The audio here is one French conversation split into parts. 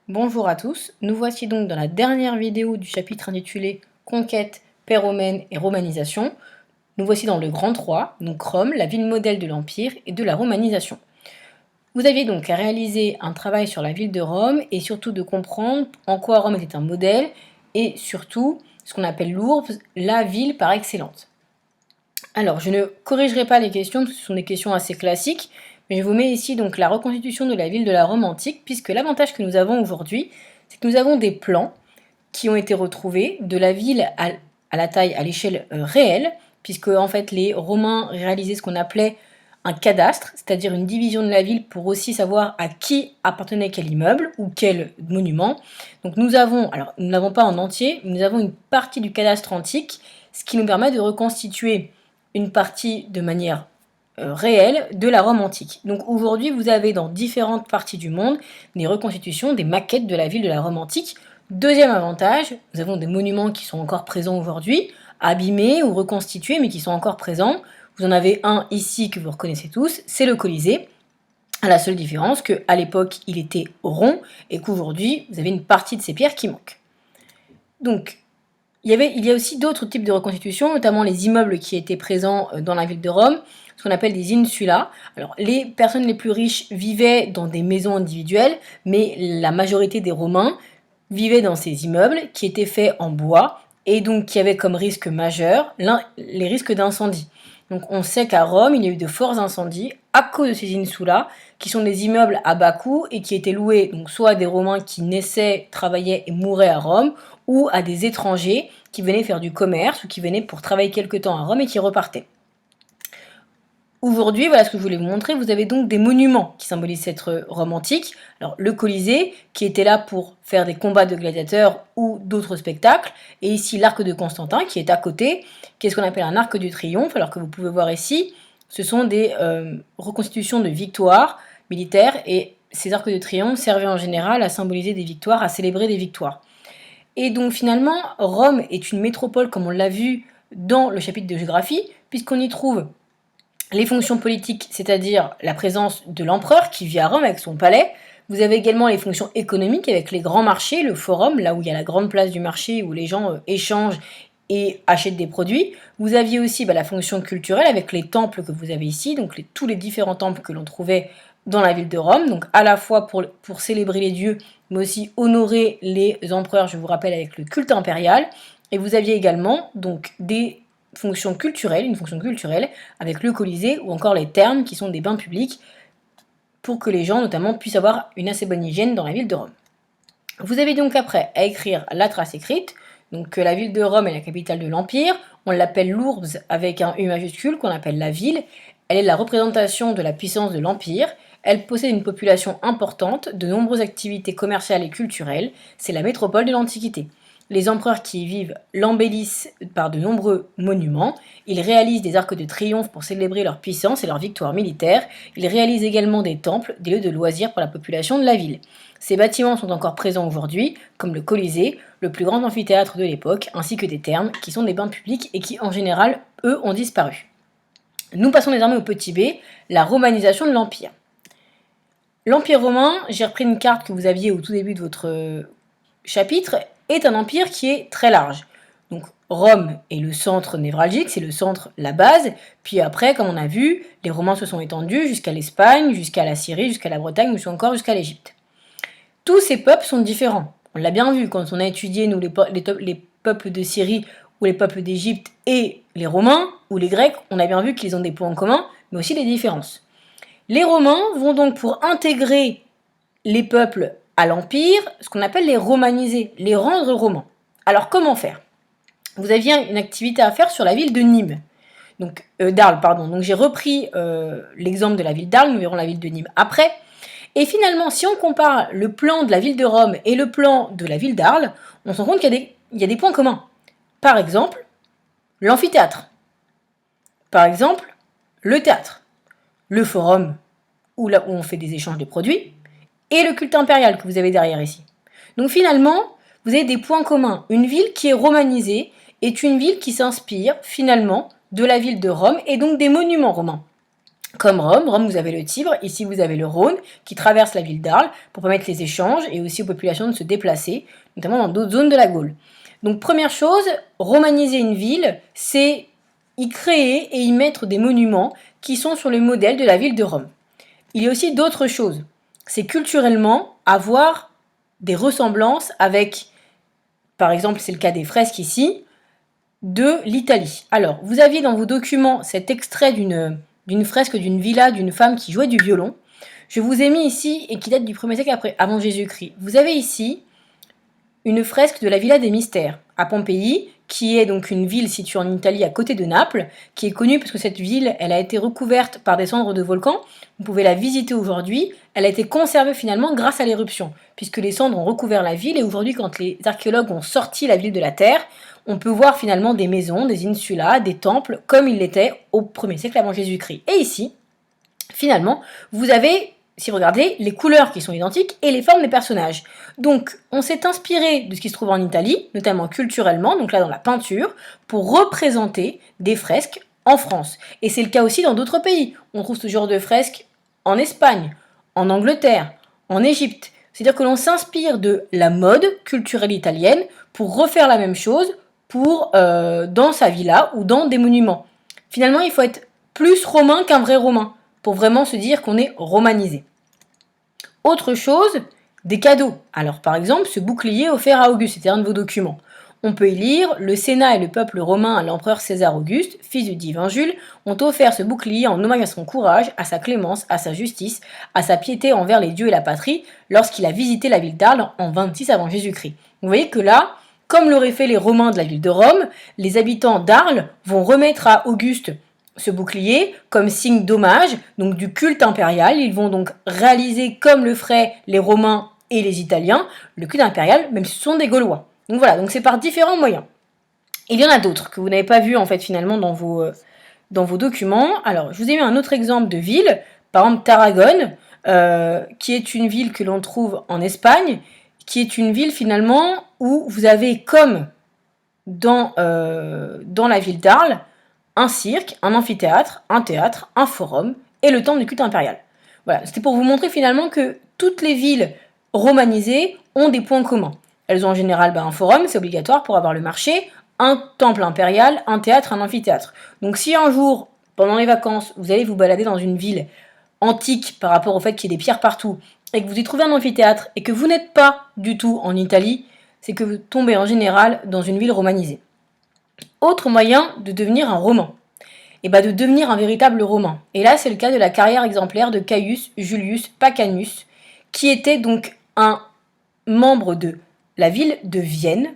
Bonjour à tous, nous voici donc dans la dernière vidéo du chapitre intitulé Conquête, paix romaine et romanisation. Nous voici dans le Grand 3, donc Rome, la ville modèle de l'Empire et de la romanisation. Vous aviez donc à réaliser un travail sur la ville de Rome et surtout de comprendre en quoi Rome était un modèle et surtout ce qu'on appelle l'Urbs, la ville par excellence. Alors, je ne corrigerai pas les questions, parce que ce sont des questions assez classiques, mais je vous mets ici donc la reconstitution de la ville de la Rome antique, puisque l'avantage que nous avons aujourd'hui, c'est que nous avons des plans qui ont été retrouvés de la ville à la taille, à l'échelle réelle, puisque en fait les Romains réalisaient ce qu'on appelait un cadastre, c'est-à-dire une division de la ville pour aussi savoir à qui appartenait quel immeuble ou quel monument. Donc nous avons, alors nous ne l'avons pas en entier, mais nous avons une partie du cadastre antique, ce qui nous permet de reconstituer une partie de manière réelle de la Rome antique. Donc aujourd'hui, vous avez dans différentes parties du monde des reconstitutions, des maquettes de la ville de la Rome antique. Deuxième avantage, nous avons des monuments qui sont encore présents aujourd'hui, abîmés ou reconstitués, mais qui sont encore présents. Vous en avez un ici que vous reconnaissez tous, c'est le Colisée. À la seule différence qu'à l'époque, il était rond et qu'aujourd'hui, vous avez une partie de ces pierres qui manquent. Donc, il y a aussi d'autres types de reconstitutions, notamment les immeubles qui étaient présents dans la ville de Rome, ce qu'on appelle des insulas. Alors, les personnes les plus riches vivaient dans des maisons individuelles, mais la majorité des Romains vivaient dans ces immeubles qui étaient faits en bois et donc qui avaient comme risque majeur les risques d'incendie. Donc on sait qu'à Rome, il y a eu de forts incendies à cause de ces insulas, qui sont des immeubles à bas coût et qui étaient loués donc soit à des Romains qui naissaient, travaillaient et mouraient à Rome, ou à des étrangers qui venaient faire du commerce ou qui venaient pour travailler quelque temps à Rome et qui repartaient. Aujourd'hui, voilà ce que je voulais vous montrer. Vous avez donc des monuments qui symbolisent cette Rome antique. Alors, le Colisée, qui était là pour faire des combats de gladiateurs ou d'autres spectacles. Et ici, l'arc de Constantin, qui est à côté, qui est ce qu'on appelle un arc du triomphe. Alors que vous pouvez voir ici, ce sont des reconstitutions de victoires militaires. Et ces arcs de triomphe servaient en général à symboliser des victoires, à célébrer des victoires. Et donc finalement, Rome est une métropole, comme on l'a vu dans le chapitre de géographie, puisqu'on y trouve les fonctions politiques, c'est-à-dire la présence de l'empereur qui vit à Rome avec son palais. Vous avez également les fonctions économiques avec les grands marchés, le forum, là où il y a la grande place du marché où les gens échangent et achètent des produits. Vous aviez aussi la fonction culturelle avec les temples que vous avez ici, donc tous les différents temples que l'on trouvait dans la ville de Rome, donc à la fois pour célébrer les dieux, mais aussi honorer les empereurs, je vous rappelle, avec le culte impérial. Et vous aviez également donc une fonction culturelle avec le Colisée ou encore les thermes qui sont des bains publics pour que les gens notamment puissent avoir une assez bonne hygiène dans la ville de Rome. Vous avez donc après à écrire la trace écrite, donc que la ville de Rome est la capitale de l'Empire, on l'appelle l'Urbs avec un U majuscule qu'on appelle la ville, elle est la représentation de la puissance de l'Empire, elle possède une population importante, de nombreuses activités commerciales et culturelles, c'est la métropole de l'Antiquité. Les empereurs qui y vivent l'embellissent par de nombreux monuments. Ils réalisent des arcs de triomphe pour célébrer leur puissance et leur victoire militaire. Ils réalisent également des temples, des lieux de loisirs pour la population de la ville. Ces bâtiments sont encore présents aujourd'hui, comme le Colisée, le plus grand amphithéâtre de l'époque, ainsi que des thermes, qui sont des bains publics et qui, en général, eux, ont disparu. Nous passons désormais au petit b, la romanisation de l'Empire. L'Empire romain, j'ai repris une carte que vous aviez au tout début de votre chapitre, est un empire qui est très large. Donc Rome est le centre névralgique, c'est le centre, la base, puis après, comme on a vu, les Romains se sont étendus jusqu'à l'Espagne, jusqu'à la Syrie, jusqu'à la Bretagne, ou encore jusqu'à l'Égypte. Tous ces peuples sont différents. On l'a bien vu quand on a étudié nous, les peuples de Syrie ou les peuples d'Égypte et les Romains ou les Grecs, on a bien vu qu'ils ont des points en commun, mais aussi des différences. Les Romains vont donc pour intégrer les peuples à l'Empire, ce qu'on appelle les romaniser, les rendre romans. Alors comment faire? Vous aviez une activité à faire sur la ville de Nîmes, donc d'Arles, pardon. Donc j'ai repris l'exemple de la ville d'Arles, nous verrons la ville de Nîmes après. Et finalement, si on compare le plan de la ville de Rome et le plan de la ville d'Arles, on se rend compte qu'il y a des points communs. Par exemple, l'amphithéâtre. Par exemple, le théâtre. Le forum, là où on fait des échanges de produits, et le culte impérial que vous avez derrière ici. Donc finalement, vous avez des points communs. Une ville qui est romanisée est une ville qui s'inspire finalement de la ville de Rome et donc des monuments romains. comme Rome. Rome, vous avez le Tibre, ici vous avez le Rhône qui traverse la ville d'Arles pour permettre les échanges et aussi aux populations de se déplacer, notamment dans d'autres zones de la Gaule. Donc première chose, romaniser une ville, c'est y créer et y mettre des monuments qui sont sur le modèle de la ville de Rome. Il y a aussi d'autres choses. C'est culturellement avoir des ressemblances avec, par exemple, c'est le cas des fresques ici, de l'Italie. Alors, vous aviez dans vos documents cet extrait d'une fresque d'une villa d'une femme qui jouait du violon. Je vous ai mis ici, et qui date du 1er siècle avant Jésus-Christ. Vous avez ici une fresque de la Villa des Mystères à Pompéi, qui est donc une ville située en Italie à côté de Naples, qui est connue parce que cette ville, elle a été recouverte par des cendres de volcans. Vous pouvez la visiter aujourd'hui. Elle a été conservée finalement grâce à l'éruption, puisque les cendres ont recouvert la ville et aujourd'hui, quand les archéologues ont sorti la ville de la terre, on peut voir finalement des maisons, des insulas, des temples, comme il l'était au 1er siècle avant Jésus-Christ. Et ici, finalement, vous avez, si vous regardez, les couleurs qui sont identiques et les formes des personnages. Donc, on s'est inspiré de ce qui se trouve en Italie, notamment culturellement, donc là dans la peinture, pour représenter des fresques en France. Et c'est le cas aussi dans d'autres pays. On trouve ce genre de fresques en Espagne, en Angleterre, en Égypte. C'est-à-dire que l'on s'inspire de la mode culturelle italienne pour refaire la même chose dans sa villa ou dans des monuments. Finalement, il faut être plus romain qu'un vrai romain pour vraiment se dire qu'on est romanisé. Autre chose, des cadeaux. Alors par exemple, ce bouclier offert à Auguste, c'était un de vos documents. On peut y lire « Le Sénat et le peuple romain à l'empereur César Auguste, fils du divin Jules, ont offert ce bouclier en hommage à son courage, à sa clémence, à sa justice, à sa piété envers les dieux et la patrie, lorsqu'il a visité la ville d'Arles en 26 avant Jésus-Christ. » Vous voyez que là, comme l'auraient fait les Romains de la ville de Rome, les habitants d'Arles vont remettre à Auguste ce bouclier comme signe d'hommage, donc du culte impérial. Ils vont donc réaliser, comme le feraient les Romains et les Italiens, le culte impérial, même si ce sont des Gaulois. Donc voilà, donc c'est par différents moyens. Il y en a d'autres que vous n'avez pas vu en fait finalement dans vos documents. Alors, je vous ai mis un autre exemple de ville, par exemple Tarragone, qui est une ville que l'on trouve en Espagne, qui est une ville finalement où vous avez comme dans la ville d'Arles, un cirque, un amphithéâtre, un théâtre, un forum et le temple du culte impérial. Voilà, c'était pour vous montrer finalement que toutes les villes romanisées ont des points communs. Elles ont en général un forum, c'est obligatoire pour avoir le marché, un temple impérial, un théâtre, un amphithéâtre. Donc si un jour, pendant les vacances, vous allez vous balader dans une ville antique par rapport au fait qu'il y ait des pierres partout, et que vous y trouvez un amphithéâtre, et que vous n'êtes pas du tout en Italie, c'est que vous tombez en général dans une ville romanisée. Autre moyen de devenir un romain, et de devenir un véritable romain. Et là, c'est le cas de la carrière exemplaire de Caius Julius Pacanus, qui était donc un membre de la ville de Vienne,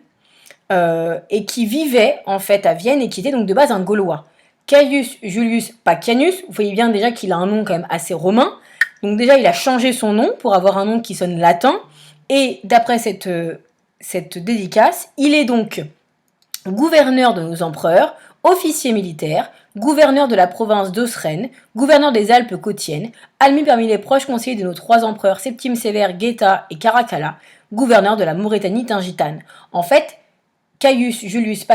et qui vivait en fait à Vienne et qui était donc de base un Gaulois. Caius Julius Pacanus, vous voyez bien déjà qu'il a un nom quand même assez romain, donc déjà il a changé son nom pour avoir un nom qui sonne latin, et d'après cette dédicace, il est donc gouverneur de nos empereurs, officier militaire, gouverneur de la province d'Osrenne, gouverneur des Alpes côtiennes, admis parmi les proches conseillers de nos trois empereurs Septime Sévère, Geta et Caracalla, gouverneur de la Maurétanie tingitane. En fait, Caius Julius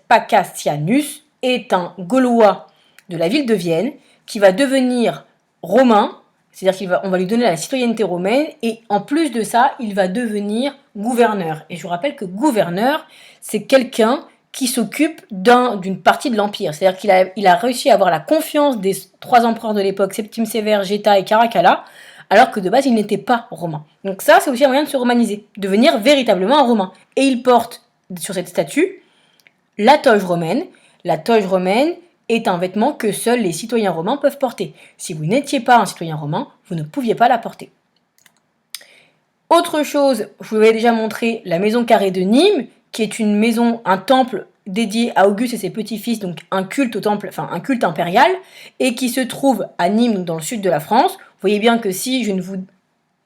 Pacassianus est un Gaulois de la ville de Vienne qui va devenir romain, c'est-à-dire qu'on va lui donner la citoyenneté romaine, et en plus de ça, il va devenir gouverneur. Et je vous rappelle que gouverneur, c'est quelqu'un qui s'occupe d'une partie de l'Empire. C'est-à-dire qu'il a réussi à avoir la confiance des trois empereurs de l'époque, Septime Sévère, Geta et Caracalla, alors que de base, il n'était pas romain. Donc ça, c'est aussi un moyen de se romaniser, devenir véritablement un romain. Et il porte sur cette statue la toge romaine. La toge romaine est un vêtement que seuls les citoyens romains peuvent porter. Si vous n'étiez pas un citoyen romain, vous ne pouviez pas la porter. Autre chose, je vous avais déjà montré la maison carrée de Nîmes, qui est une maison, un temple dédié à Auguste et ses petits-fils, donc un culte au temple, enfin un culte impérial, et qui se trouve à Nîmes, dans le sud de la France. Vous voyez bien que si je ne vous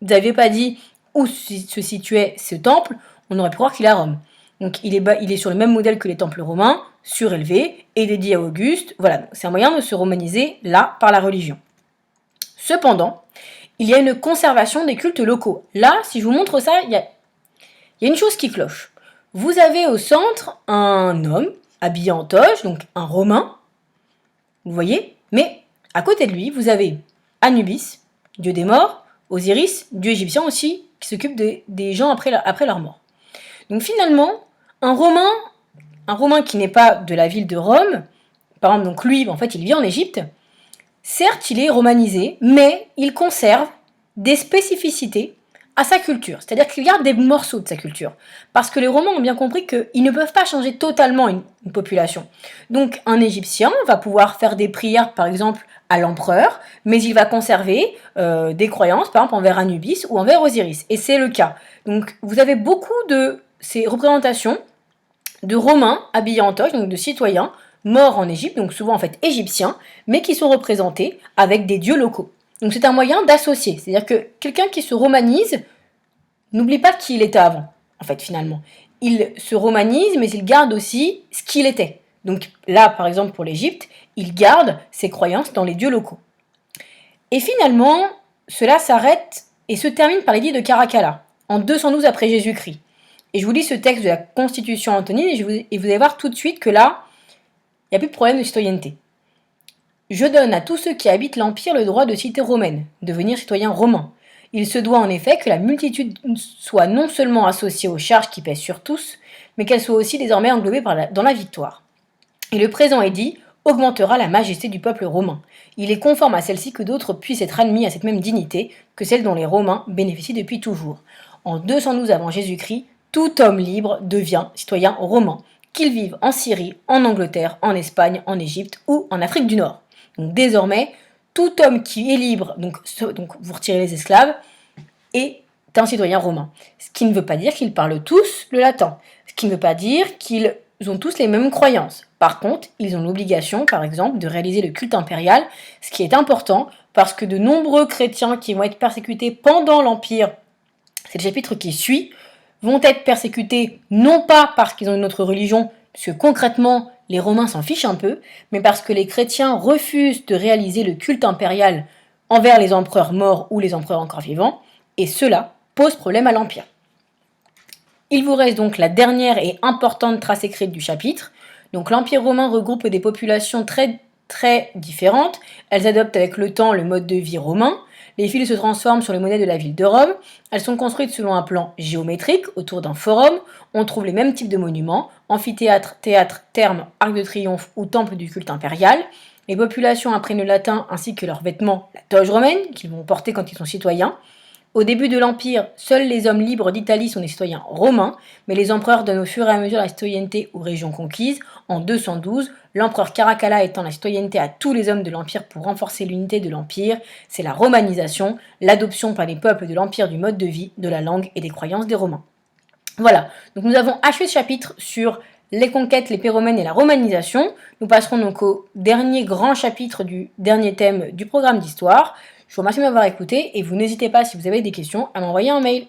avais pas dit où se situait ce temple, on aurait pu croire qu'il est à Rome. Donc il est sur le même modèle que les temples romains, surélevé et dédié à Auguste. Voilà, c'est un moyen de se romaniser là par la religion. Cependant, il y a une conservation des cultes locaux. Là, si je vous montre ça, il y a une chose qui cloche. Vous avez au centre un homme habillé en toge, donc un romain, vous voyez, mais À côté de lui, vous avez Anubis, dieu des morts, Osiris, dieu égyptien aussi, qui s'occupe des gens après leur mort. Donc finalement, un Romain qui n'est pas de la ville de Rome, par exemple, donc lui, en fait, il vit en Égypte, certes, il est romanisé, mais il conserve des spécificités à sa culture. C'est-à-dire qu'il garde des morceaux de sa culture. Parce que les Romains ont bien compris qu'ils ne peuvent pas changer totalement une population. Donc un Égyptien va pouvoir faire des prières, par exemple, à l'empereur, mais il va conserver des croyances, par exemple, envers Anubis ou envers Osiris. Et c'est le cas. Donc vous avez beaucoup de ces représentations de Romains habillés en toge, donc de citoyens morts en Égypte, donc souvent en fait égyptiens, mais qui sont représentés avec des dieux locaux. Donc c'est un moyen d'associer, c'est-à-dire que quelqu'un qui se romanise n'oublie pas qui il était avant, en fait finalement. Il se romanise, mais il garde aussi ce qu'il était. Donc là, par exemple pour l'Égypte, il garde ses croyances dans les dieux locaux. Et finalement, cela s'arrête et se termine par l'édit de Caracalla, en 212 après Jésus-Christ. Et je vous lis ce texte de la Constitution antonine et vous allez voir tout de suite que là, il n'y a plus de problème de citoyenneté. Je donne à tous ceux qui habitent l'Empire le droit de cité romaine, de devenir citoyens romains. Il se doit en effet que la multitude soit non seulement associée aux charges qui pèsent sur tous, mais qu'elle soit aussi désormais englobée dans la victoire. Et le présent édit augmentera la majesté du peuple romain. Il est conforme à celle-ci que d'autres puissent être admis à cette même dignité que celle dont les Romains bénéficient depuis toujours. En 212 avant Jésus-Christ, tout homme libre devient citoyen romain, qu'il vive en Syrie, en Angleterre, en Espagne, en Égypte ou en Afrique du Nord. Donc désormais, tout homme qui est libre, donc vous retirez les esclaves, est un citoyen romain. Ce qui ne veut pas dire qu'ils parlent tous le latin. Ce qui ne veut pas dire qu'ils ont tous les mêmes croyances. Par contre, ils ont l'obligation, par exemple, de réaliser le culte impérial, ce qui est important parce que de nombreux chrétiens qui vont être persécutés pendant l'Empire, c'est le chapitre qui suit, vont être persécutés non pas parce qu'ils ont une autre religion, parce que concrètement, les Romains s'en fichent un peu, mais parce que les chrétiens refusent de réaliser le culte impérial envers les empereurs morts ou les empereurs encore vivants, et cela pose problème à l'Empire. Il vous reste donc la dernière et importante trace écrite du chapitre. Donc l'Empire romain regroupe des populations très différentes. Elles adoptent avec le temps le mode de vie romain. Les villes se transforment sur le modèle de la ville de Rome. Elles sont construites selon un plan géométrique autour d'un forum. On trouve les mêmes types de monuments, amphithéâtres, théâtres, thermes, arcs de triomphe ou temples du culte impérial. Les populations apprennent le latin ainsi que leurs vêtements, la toge romaine, qu'ils vont porter quand ils sont citoyens. Au début de l'Empire, seuls les hommes libres d'Italie sont des citoyens romains, mais les empereurs donnent au fur et à mesure la citoyenneté aux régions conquises. En 212, l'empereur Caracalla étend la citoyenneté à tous les hommes de l'Empire pour renforcer l'unité de l'Empire. C'est la romanisation, l'adoption par les peuples de l'Empire du mode de vie, de la langue et des croyances des Romains. Voilà, donc nous avons achevé ce chapitre sur les conquêtes, les romaines et la romanisation. Nous passerons donc au dernier grand chapitre du dernier thème du programme d'histoire. Je vous remercie de m'avoir écouté et vous n'hésitez pas, si vous avez des questions, à m'envoyer un mail.